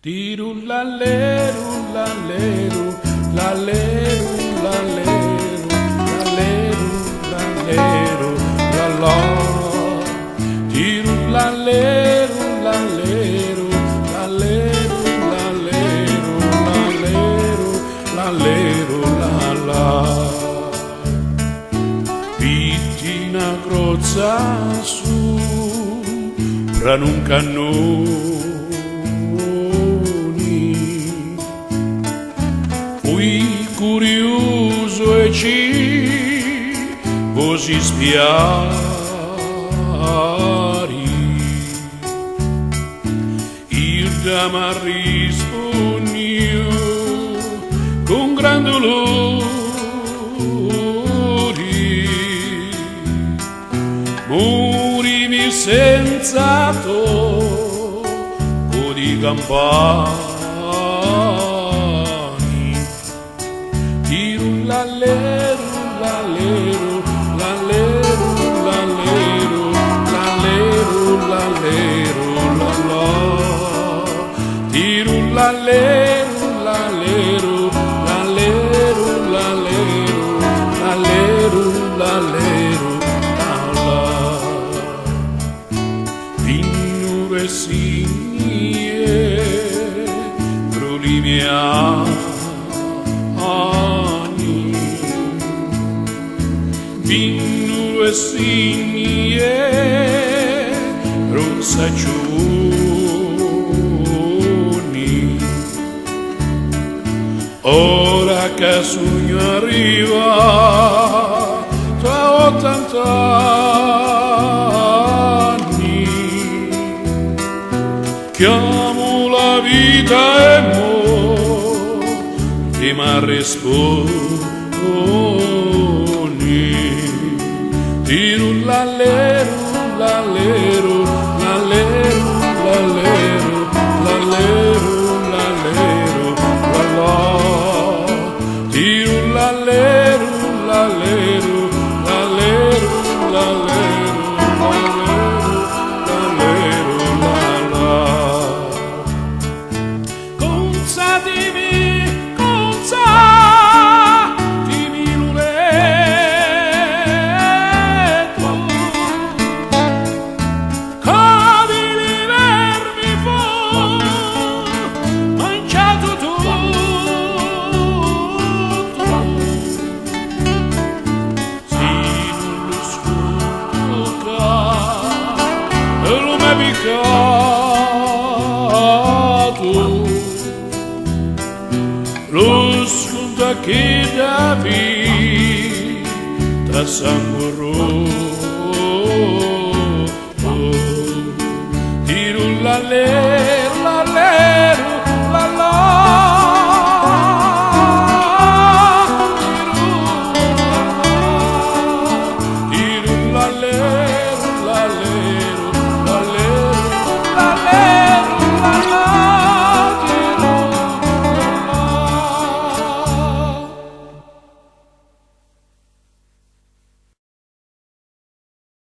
Tirullalleru, lalleru, lalleru, lalleru, lalleru, lalleru, lallò. Tirullalleru, lalleru, lalleru, lalleru, lalleru, lalleru, lallà. Pittina grozza su, fra un cannone. Fui curioso e ci così spiari. Il dama rispondeu con gran dolore. Morivi senza tocco di campana. Tirullalleru, lalleru, lalleru, lalleru, lalleru, lalleru, lallò. Tirullalleru, lalleru, lalleru, lalleru, lalleru, lalleru, lallà. Vinnure signie, prolimia. Vinnu e signie rossaccioni. Ora che sogno arriva tra 80 anni, chiamo la vita e mo prima rispondi. Tirullalleru, lalleru, lalleru, lalleru, lalleru, lalleru, lallò. Tirullalleru, lalleru, lalleru, lalleru, lalleru, lalleru, lallà. Consatimi, lo sconta che da vita sangue rosso. Tirullalleru,